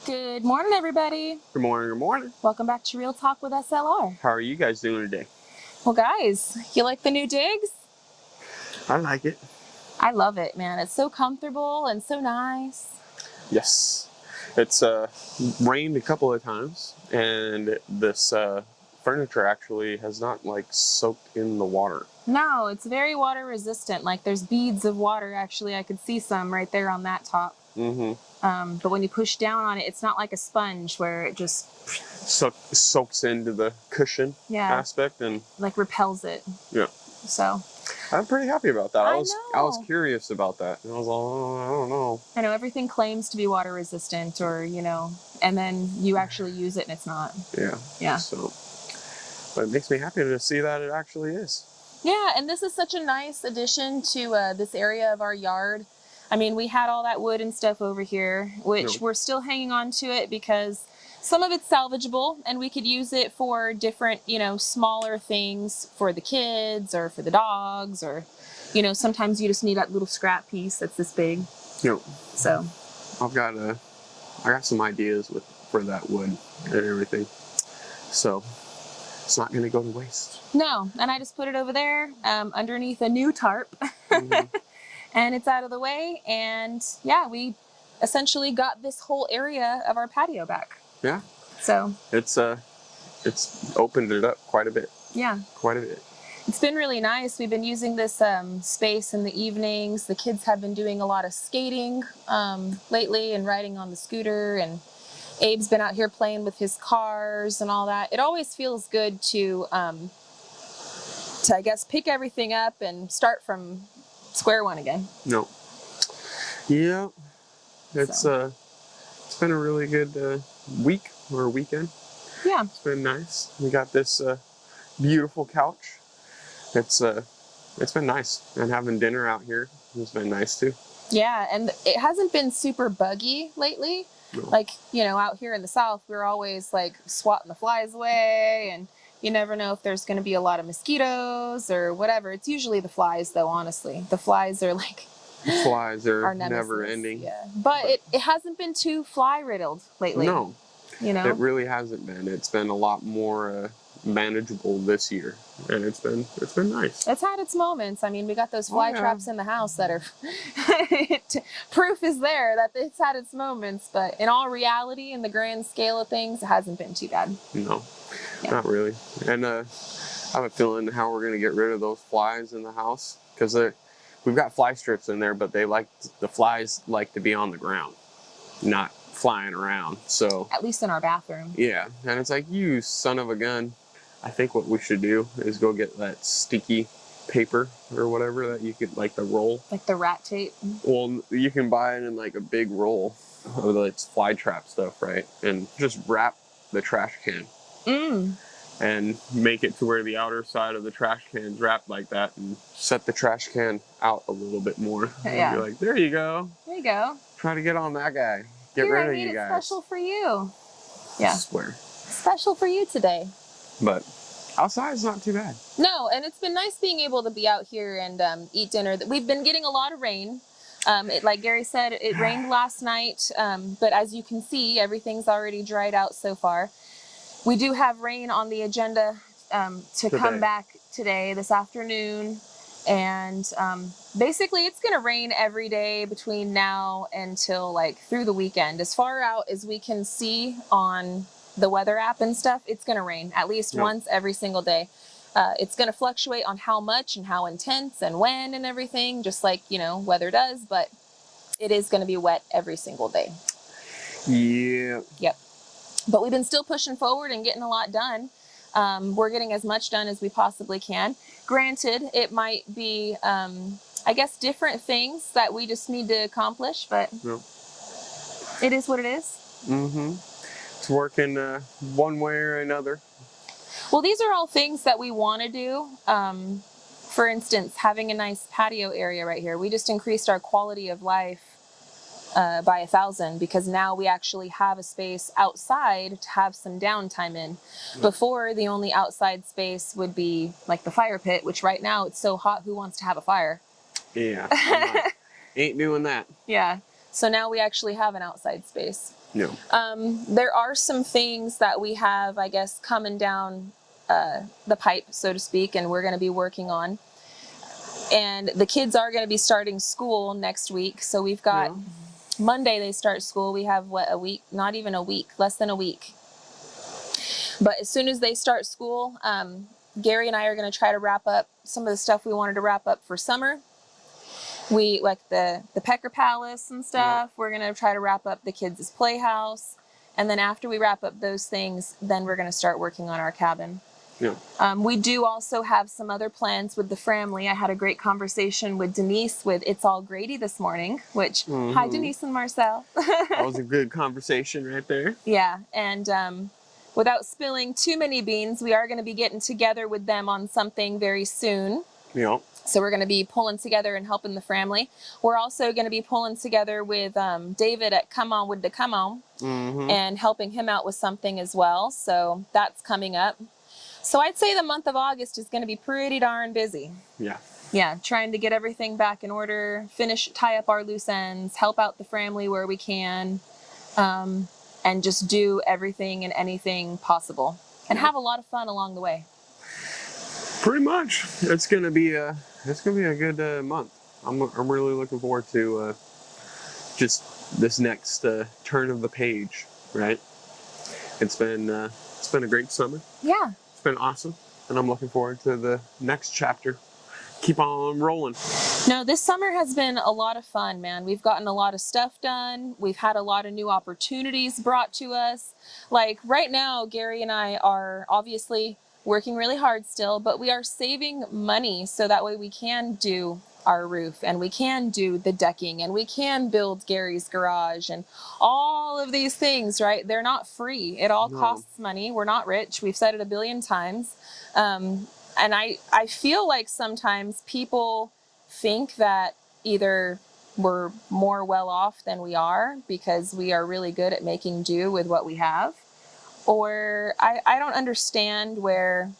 Good morning, everybody. Good morning, good morning. Welcome back to Real Talk with SLR. How are you guys doing today? Well, guys, you like the new digs? I like it. I love it, man. It's so comfortable and so nice. Yes. It's rained a couple of times, and this furniture actually has not soaked in the water. No, it's very water resistant. Like there's beads of water. Actually, I could see some right there on that top. But when you push down on it, it's not like a sponge where it just soaks into the cushion aspect and like repels it. Yeah. So I'm pretty happy about that. I was curious about that. And I was like, oh, I don't know. I know everything claims to be water resistant, or and then you actually use it and it's not. Yeah. So, but it makes me happy to see that it actually is. Yeah, and this is such a nice addition to this area of our yard. I mean, we had all that wood and stuff over here, which we're still hanging on to it because some of it's salvageable and we could use it for different, smaller things for the kids or for the dogs, or, sometimes you just need that little scrap piece that's this big. Yep. So I got some ideas for that wood and everything. So it's not going to go to waste. No, and I just put it over there underneath a new tarp. And it's out of the way, and yeah, we essentially got this whole area of our patio back. Yeah. So it's opened it up quite a bit. Yeah. Quite a bit. It's been really nice. We've been using this space in the evenings. The kids have been doing a lot of skating lately and riding on the scooter, and Abe's been out here playing with his cars and all that. It always feels good to I guess pick everything up and start from square one again. No. Yeah. It's been a really good week or weekend. Yeah. It's been nice. We got this beautiful couch. It's been nice, and having dinner out here has been nice too. Yeah, and it hasn't been super buggy lately. No. Like, out here in the South, we're always like swatting the flies away, and you never know if there's going to be a lot of mosquitoes or whatever. It's usually the flies, though, honestly. The flies are like... Flies are never ending. Yeah. But it hasn't been too fly-riddled lately. No. It really hasn't been. It's been a lot more manageable this year, and it's been nice. It's had its moments. I mean, we got those fly traps in the house that are... proof is there that it's had its moments, but in all reality, in the grand scale of things, it hasn't been too bad. No. Not really. And I have a feeling how we're going to get rid of those flies in the house, because we've got fly strips in there, but the flies like to be on the ground, not flying around. So at least in our bathroom. Yeah, and it's like, you son of a gun. I think what we should do is go get that sticky paper or whatever that you could, like the roll. Like the rat tape? Well, you can buy it in like a big roll of it's fly trap stuff, right? And just wrap the trash can. And make it to where the outer side of the trash can's wrapped like that, and set the trash can out a little bit more. Yeah. And be like, there you go. There you go. Try to get on that guy. Get rid of you guys. Special for you. Yeah. I swear. Special for you today. But outside's not too bad. No, and it's been nice being able to be out here and eat dinner. We've been getting a lot of rain. Like Gary said, it rained last night, but as you can see, everything's already dried out so far. We do have rain on the agenda to come back today, this afternoon. And basically, it's going to rain every day between now until through the weekend. As far out as we can see on the weather app and stuff, it's going to rain at least once every single day. It's going to fluctuate on how much and how intense and when and everything, just like, weather does. But it is going to be wet every single day. Yeah. Yep. But we've been still pushing forward and getting a lot done. We're getting as much done as we possibly can. Granted, it might be, I guess, different things that we just need to accomplish, but it is what it is. It's working one way or another. Well, these are all things that we want to do. For instance, having a nice patio area right here. We just increased our quality of life by 1,000 because now we actually have a space outside to have some downtime in. Before, the only outside space would be like the fire pit, which right now it's so hot, who wants to have a fire? Yeah, ain't doing that. Yeah, so now we actually have an outside space. Yeah. There are some things that we have, I guess, coming down the pipe, so to speak, and we're going to be working on. And the kids are going to be starting school next week. So we've got Monday they start school. We have a week, not even a week, less than a week. But as soon as they start school, Gary and I are going to try to wrap up some of the stuff we wanted to wrap up for summer. We like the Pecker Palace and stuff. We're going to try to wrap up the kids' playhouse. And then after we wrap up those things, then we're going to start working on our cabin. Yeah. We do also have some other plans with the family. I had a great conversation with Denise with It's All Grady this morning, which, hi Denise and Marcel. That was a good conversation right there. Yeah, and without spilling too many beans, we are going to be getting together with them on something very soon. Yeah. So we're going to be pulling together and helping the family. We're also going to be pulling together with David at Come On With the Come On and helping him out with something as well. So that's coming up. So I'd say the month of August is going to be pretty darn busy. Yeah. Yeah, trying to get everything back in order, tie up our loose ends, help out the family where we can, and just do everything and anything possible. And have a lot of fun along the way. Pretty much. It's gonna be a good month. I'm really looking forward to just this next turn of the page. Right. It's been a great summer. Yeah. It's been awesome, and I'm looking forward to the next chapter. Keep on rolling. No, this summer has been a lot of fun, man. We've gotten a lot of stuff done. We've had a lot of new opportunities brought to us. Like right now, Gary and I are obviously working really hard still, but we are saving money so that way we can do our roof and we can do the decking and we can build Gary's garage and all of these things, right? They're not free. It all costs money. We're not rich. We've said it a billion times. And I feel like sometimes people think that either we're more well off than we are because we are really good at making do with what we have, or I don't understand where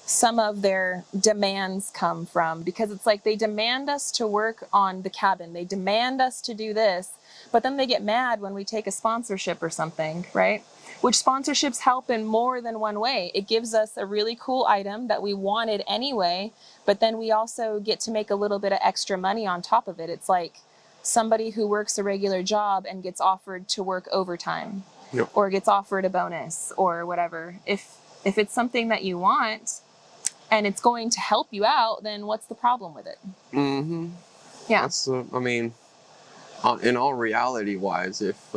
some of their demands come from, because it's like they demand us to work on the cabin, they demand us to do this, but then they get mad when we take a sponsorship or something, right? Which sponsorships help in more than one way. It gives us a really cool item that we wanted anyway, but then we also get to make a little bit of extra money on top of it. It's like somebody who works a regular job and gets offered to work overtime, or gets offered a bonus or whatever. If it's something that you want and it's going to help you out, then what's the problem with it? Yeah. That's I mean, in all reality wise, if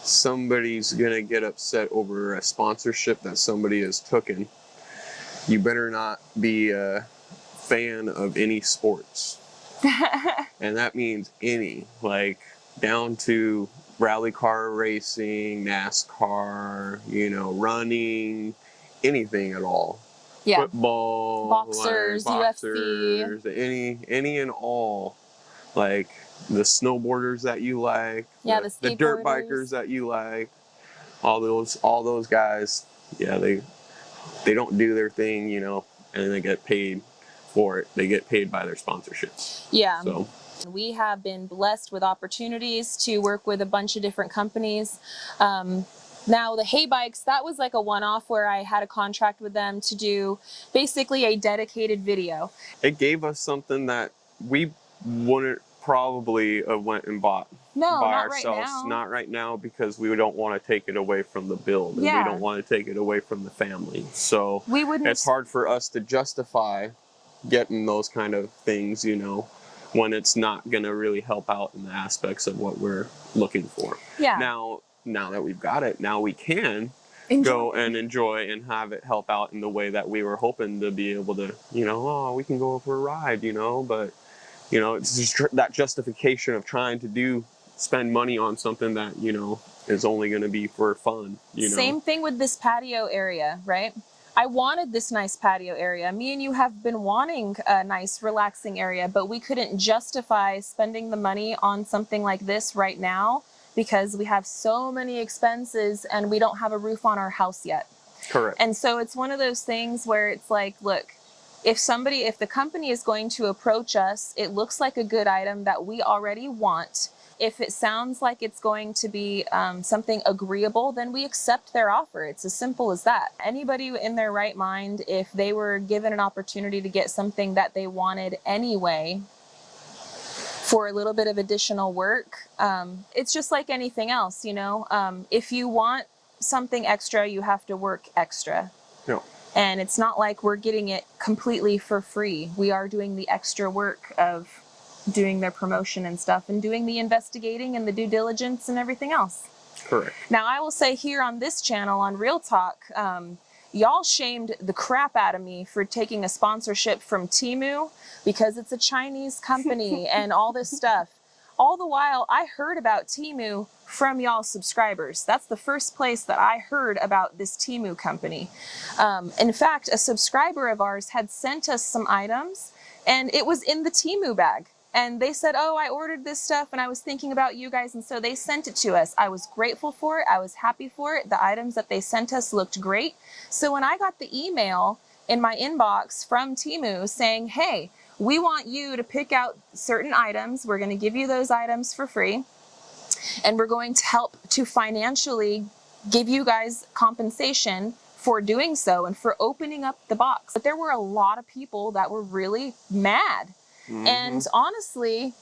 somebody's gonna get upset over a sponsorship that somebody has taken, you better not be a fan of any sports. And that means any, like down to rally car racing, NASCAR, running, anything at all. Yeah. Football, boxers, UFC, any and all. Like the snowboarders that you like, the dirt bikers that you like, all those guys, they don't do their thing, and they get paid for it. They get paid by their sponsorships. Yeah. So we have been blessed with opportunities to work with a bunch of different companies. Now the hay bikes, that was like a one-off where I had a contract with them to do basically a dedicated video. It gave us something that we wouldn't probably have went and bought by ourselves. Right now. Not right now, because we don't want to take it away from the build. And we don't want to take it away from the family. So it's hard for us to justify getting those kind of things, when it's not going to really help out in the aspects of what we're looking for. Yeah. Now that we've got it, now we can go and enjoy and have it help out in the way that we were hoping to be able to, we can go for a ride, but, it's just that justification of trying to spend money on something that, is only going to be for fun, Same thing with this patio area, right? I wanted this nice patio area. Me and you have been wanting a nice, relaxing area, but we couldn't justify spending the money on something like this right now because we have so many expenses and we don't have a roof on our house yet. Correct. And so it's one of those things where it's like, look, if the company is going to approach us, it looks like a good item that we already want. If it sounds like it's going to be something agreeable, then we accept their offer. It's as simple as that. Anybody in their right mind, if they were given an opportunity to get something that they wanted anyway for a little bit of additional work, it's just like anything else, you know. If you want something extra, you have to work extra. No. And it's not like we're getting it completely for free. We are doing the extra work of doing their promotion and stuff, and doing the investigating and the due diligence and everything else. Correct. Now, I will say here on this channel, on Real Talk, y'all shamed the crap out of me for taking a sponsorship from Temu because it's a Chinese company and all this stuff. All the while, I heard about Temu from y'all subscribers. That's the first place that I heard about this Temu company. In fact, a subscriber of ours had sent us some items, and it was in the Temu bag. And they said, oh, I ordered this stuff and I was thinking about you guys. And so they sent it to us. I was grateful for it. I was happy for it. The items that they sent us looked great. So when I got the email in my inbox from Temu saying, hey, we want you to pick out certain items. We're going to give you those items for free. And we're going to help to financially give you guys compensation for doing so and for opening up the box. But there were a lot of people that were really mad. And honestly,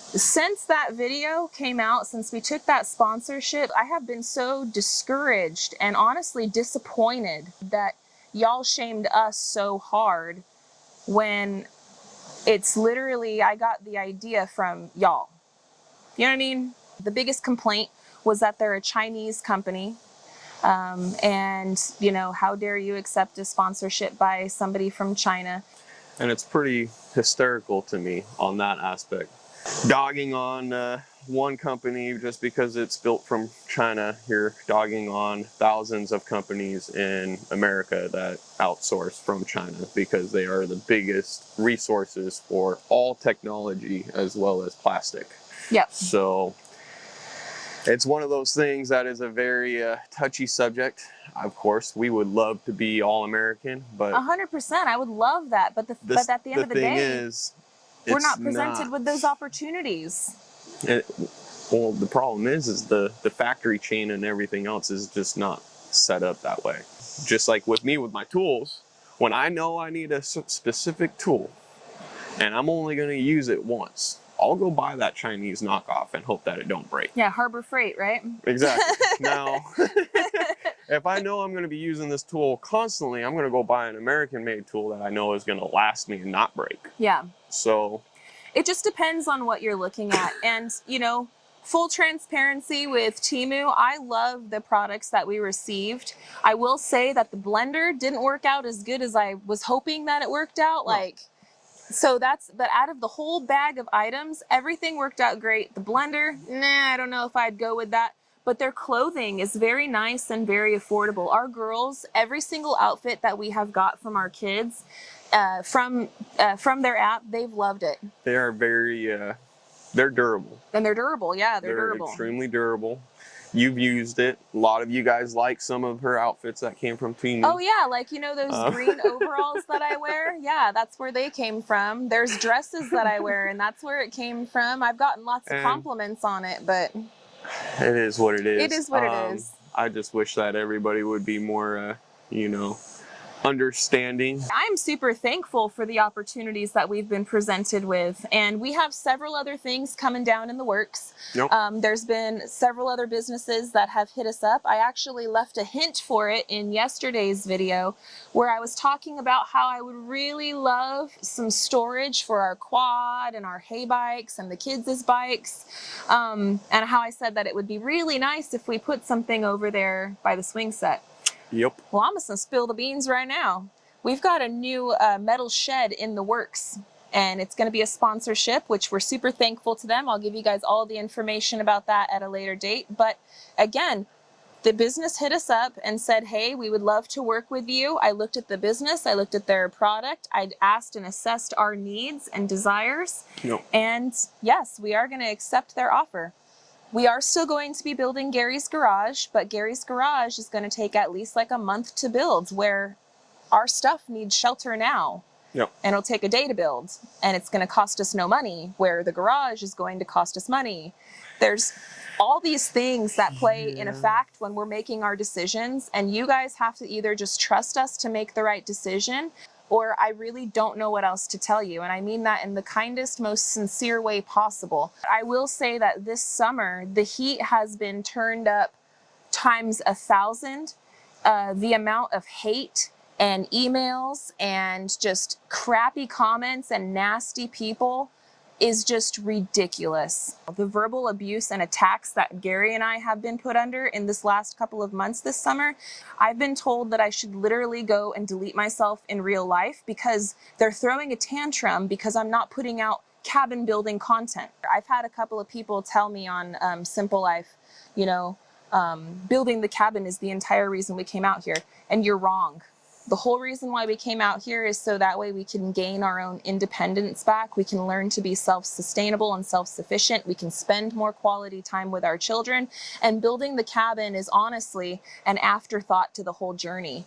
since that video came out, since we took that sponsorship, I have been so discouraged and honestly disappointed that y'all shamed us so hard when it's literally, I got the idea from y'all. You know what I mean? The biggest complaint was that they're a Chinese company. And, you know, how dare you accept a sponsorship by somebody from China? And it's pretty hysterical to me on that aspect. Dogging on one company just because it's built from China, you're dogging on thousands of companies in America that outsource from China because they are the biggest resources for all technology as well as plastic. Yep. So it's one of those things that is a very touchy subject. Of course, we would love to be all American, but 100%, I would love that. But but at the end of the day, we're not presented with those opportunities. Well, the problem is the factory chain and everything else is just not set up that way. Just like with me with my tools, when I know I need a specific tool and I'm only going to use it once, I'll go buy that Chinese knockoff and hope that it don't break. Yeah, Harbor Freight, right? Exactly. Now, if I know I'm going to be using this tool constantly, I'm going to go buy an American-made tool that I know is going to last me and not break. Yeah. So it just depends on what you're looking at. And, you know, full transparency with Temu, I love the products that we received. I will say that the blender didn't work out as good as I was hoping that it worked out. So but out of the whole bag of items, everything worked out great. The blender, nah, I don't know if I'd go with that. But their clothing is very nice and very affordable. Our girls, every single outfit that we have got from our kids, from their app, they've loved it. They are very, they're durable. And they're durable, yeah, they're durable. Extremely durable. You've used it. A lot of you guys like some of her outfits that came from Temu. Oh yeah, like, you know, those green overalls that I wear? Yeah, that's where they came from. There's dresses that I wear, and that's where it came from. I've gotten lots of compliments on it, but it is what it is. It is what it is. I just wish that everybody would be more, you know, understanding. I'm super thankful for the opportunities that we've been presented with, and we have several other things coming down in the works. Yep. There's been several other businesses that have hit us up. I actually left a hint for it in yesterday's video where I was talking about how I would really love some storage for our quad and our hay bikes and the kids' bikes, and how I said that it would be really nice if we put something over there by the swing set. Yep. Well, I'm just gonna spill the beans right now. We've got a new metal shed in the works, and it's gonna be a sponsorship, which we're super thankful to them. I'll give you guys all the information about that at a later date. But again, the business hit us up and said, hey, we would love to work with you. I looked at the business, I looked at their product, I'd asked and assessed our needs and desires. Yep. And yes, we are gonna accept their offer. We are still going to be building Gary's garage, but Gary's garage is going to take at least like a month to build, where our stuff needs shelter now. Yep. And it'll take a day to build, and it's going to cost us no money, where the garage is going to cost us money. There's all these things that play in effect when we're making our decisions, and you guys have to either just trust us to make the right decision, or I really don't know what else to tell you. And I mean that in the kindest, most sincere way possible. I will say that this summer, the heat has been turned up times 1,000. The amount of hate and emails and just crappy comments and nasty people is just ridiculous. The verbal abuse and attacks that Gary and I have been put under in this last couple of months this summer, I've been told that I should literally go and delete myself in real life because they're throwing a tantrum because I'm not putting out cabin building content. I've had a couple of people tell me on Simple Life, you know, building the cabin is the entire reason we came out here, and you're wrong. The whole reason why we came out here is so that way we can gain our own independence back. We can learn to be self-sustainable and self-sufficient. We can spend more quality time with our children. And building the cabin is honestly an afterthought to the whole journey.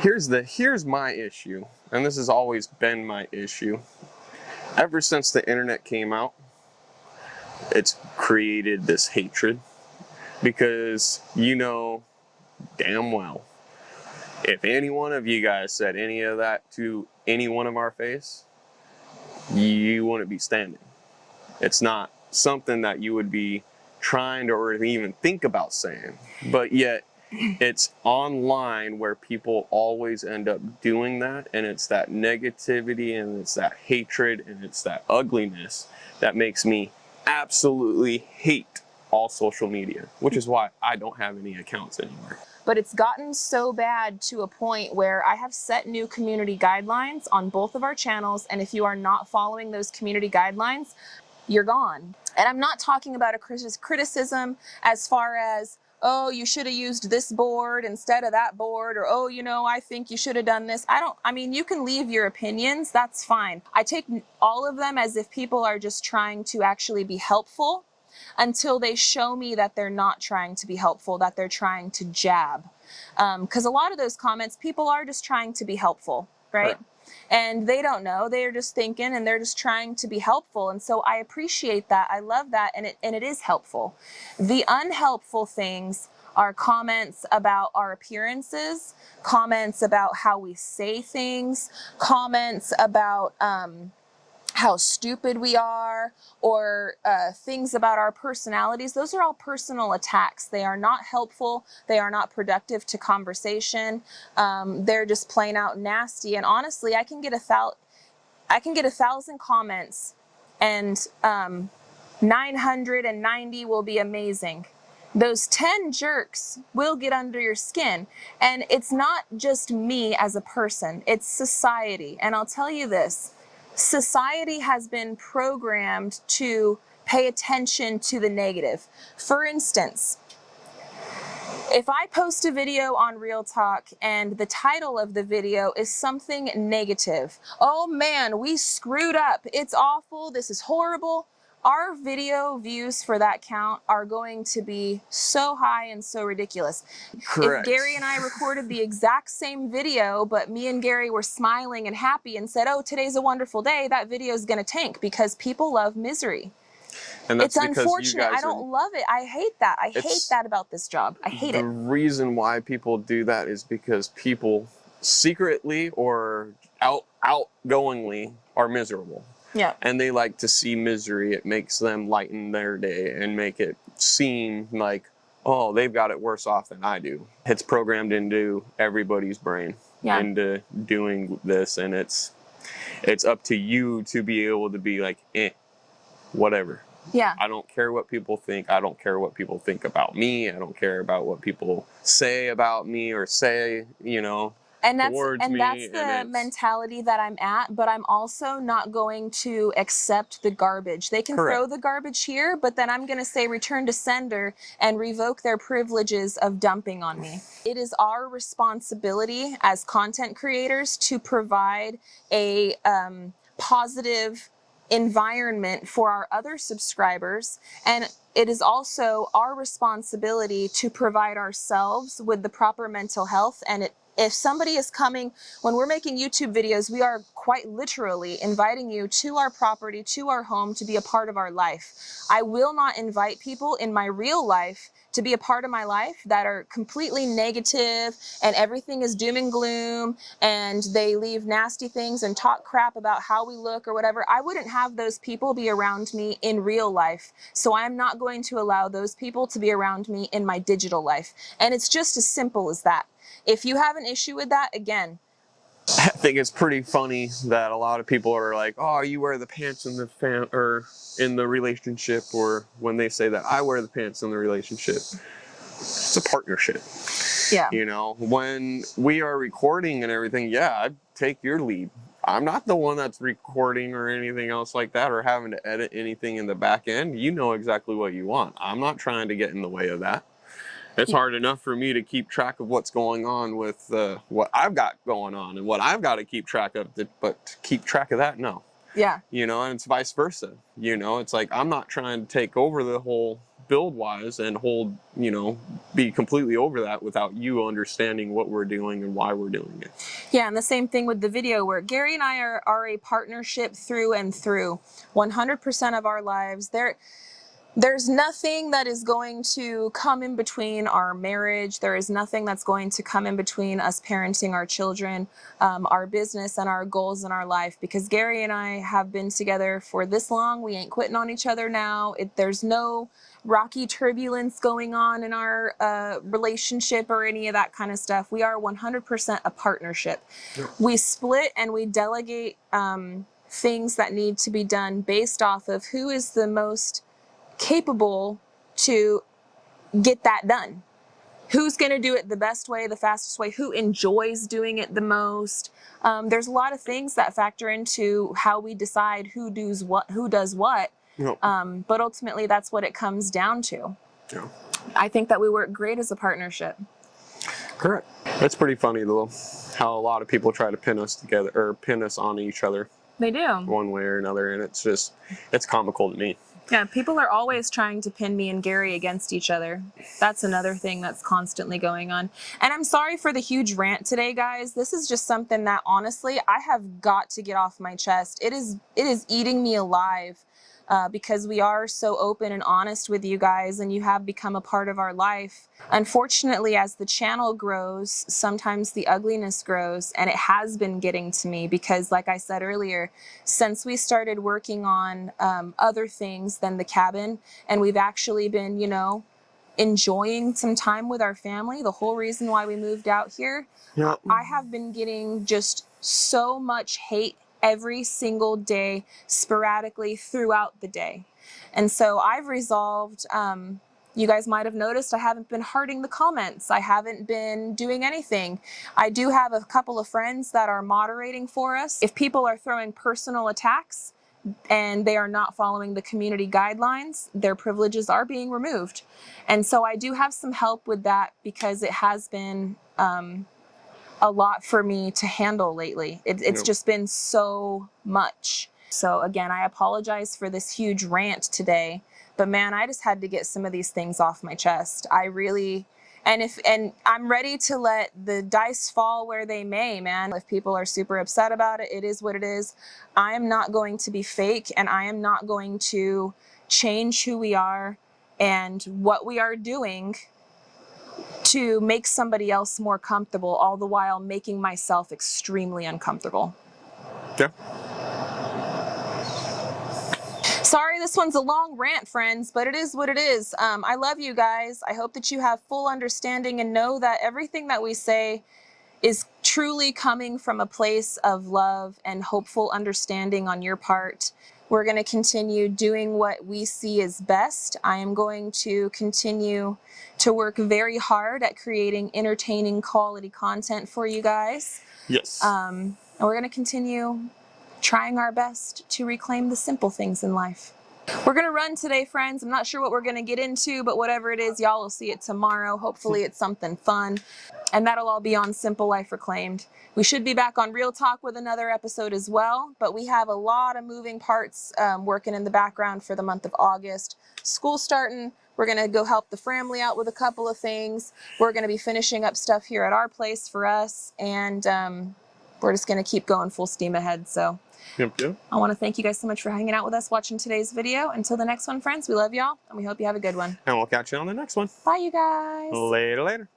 Here's my issue, and this has always been my issue. Ever since the internet came out, it's created this hatred because you know damn well, if any one of you guys said any of that to any one of our face, you wouldn't be standing. It's not something that you would be trying to or even think about saying, but yet it's online where people always end up doing that, and it's that negativity and it's that hatred and it's that ugliness that makes me absolutely hate all social media, which is why I don't have any accounts anymore. But it's gotten so bad to a point where I have set new community guidelines on both of our channels, and if you are not following those community guidelines, you're gone. And I'm not talking about a criticism as far as, oh, you should have used this board instead of that board, or, oh, you know, I think you should have done this. I mean, you can leave your opinions, that's fine. I take all of them as if people are just trying to actually be helpful, until they show me that they're not trying to be helpful, that they're trying to jab. Because a lot of those comments, people are just trying to be helpful, right? And they don't know, they're just thinking and they're just trying to be helpful. And so I appreciate that, I love that, and it is helpful. The unhelpful things are comments about our appearances, comments about how we say things, comments about how stupid we are, or things about our personalities. Those are all personal attacks. They are not helpful. They are not productive to conversation. They're just plain out nasty. And honestly, I can get 1,000 comments, and 990 will be amazing. Those 10 jerks will get under your skin. And it's not just me as a person, it's society. And I'll tell you this, society has been programmed to pay attention to the negative. For instance, if I post a video on Real Talk and the title of the video is something negative, oh man, we screwed up, it's awful, this is horrible, our video views for that count are going to be so high and so ridiculous. Correct. If Gary and I recorded the exact same video, but me and Gary were smiling and happy and said, oh, today's a wonderful day, that video is going to tank because people love misery. And that's it's unfortunate. I don't love it. I hate that. I hate that about this job. I hate it. The reason why people do that is because people secretly or outgoingly are miserable. Yeah. And they like to see misery. It makes them lighten their day and make it seem like, oh, they've got it worse off than I do. It's programmed into everybody's brain into doing this, and it's up to you to be able to be like, whatever. Yeah. I don't care what people think. I don't care what people think about me. I don't care about what people say about me or say, And that's towards me. That's the mentality that I'm at, but I'm also not going to accept the garbage. They can throw the garbage here, but then I'm going to say return to sender and revoke their privileges of dumping on me. It is our responsibility as content creators to provide a positive environment for our other subscribers, and it is also our responsibility to provide ourselves with the proper mental health. And if somebody is coming, when we're making YouTube videos, we are quite literally inviting you to our property, to our home, to be a part of our life. I will not invite people in my real life to be a part of my life that are completely negative and everything is doom and gloom and they leave nasty things and talk crap about how we look or whatever. I wouldn't have those people be around me in real life. So I'm not going to allow those people to be around me in my digital life. And it's just as simple as that. If you have an issue with that, again, I think it's pretty funny that a lot of people are like, "Oh, you wear the pants in the or in the relationship," or when they say that I wear the pants in the relationship. It's a partnership. yeah. You know, when we are recording and everything, yeah, I take your lead. I'm not the one that's recording or anything else like that or having to edit anything in the back end. You know exactly what you want. I'm not trying to get in the way of that. It's hard enough for me to keep track of what's going on with what I've got going on and what I've got to keep track of, but to keep track of that, no. Yeah. You know, and it's vice versa. You know, it's like I'm not trying to take over the whole build wise and hold, you know, be completely over that without you understanding what we're doing and why we're doing it. Yeah, and the same thing with the video work. Gary and I are a partnership through and through. 100% of our lives. There's nothing that is going to come in between our marriage. There is nothing that's going to come in between us parenting our children, our business, and our goals in our life. Because Gary and I have been together for this long. We ain't quitting on each other now. There's no rocky turbulence going on in our relationship or any of that kind of stuff. We are 100% a partnership. Yep. We split and we delegate things that need to be done based off of who is the most capable to get that done. Who's going to do it the best way, the fastest way, who enjoys doing it the most. There's a lot of things that factor into how we decide who does what. Yep. But ultimately that's what it comes down to. Yeah. I think that we work great as a partnership. Correct. That's pretty funny though, how a lot of people try to pin us together or pin us on each other. They do. One way or another, and it's comical to me. Yeah, people are always trying to pin me and Gary against each other. That's another thing that's constantly going on. And I'm sorry for the huge rant today, guys. This is just something that honestly I have got to get off my chest. It is eating me alive because we are so open and honest with you guys, and you have become a part of our life. Unfortunately, as the channel grows, sometimes the ugliness grows, and it has been getting to me because, like I said earlier, since we started working on other things than the cabin, and we've actually been, you know, enjoying some time with our family, the whole reason why we moved out here, Yep. I have been getting just so much hate every single day, sporadically throughout the day. And so I've resolved, you guys might have noticed I haven't been hearting the comments. I haven't been doing anything. I do have a couple of friends that are moderating for us. If people are throwing personal attacks and they are not following the community guidelines, their privileges are being removed. And so I do have some help with that because it has been a lot for me to handle lately. It's just been so much. So again, I apologize for this huge rant today, but man, I just had to get some of these things off my chest. I really, and I'm ready to let the dice fall where they may, man. If people are super upset about it, it is what it is. I am not going to be fake, and I am not going to change who we are and what we are doing to make somebody else more comfortable, all the while making myself extremely uncomfortable. Yeah. Sorry, this one's a long rant, friends, but it is what it is. I love you guys. I hope that you have full understanding and know that everything that we say is truly coming from a place of love and hopeful understanding on your part. We're going to continue doing what we see as best. I am going to continue to work very hard at creating entertaining quality content for you guys. Yes. And we're going to continue trying our best to reclaim the simple things in life. We're gonna run today, friends. I'm not sure what we're gonna get into, but whatever it is, y'all will see it tomorrow. Hopefully it's something fun. And that'll all be on Simple Life Reclaimed. We should be back on Real Talk with another episode as well, but we have a lot of moving parts working in the background for the month of August. School starting, we're gonna go help the family out with a couple of things. We're gonna be finishing up stuff here at our place for us, and we're just gonna keep going full steam ahead, so. Yep, yep. I want to thank you guys so much for hanging out with us, watching today's video. Until the next one, friends, we love y'all, and we hope you have a good one. And we'll catch you on the next one. Bye, you guys. Later, later.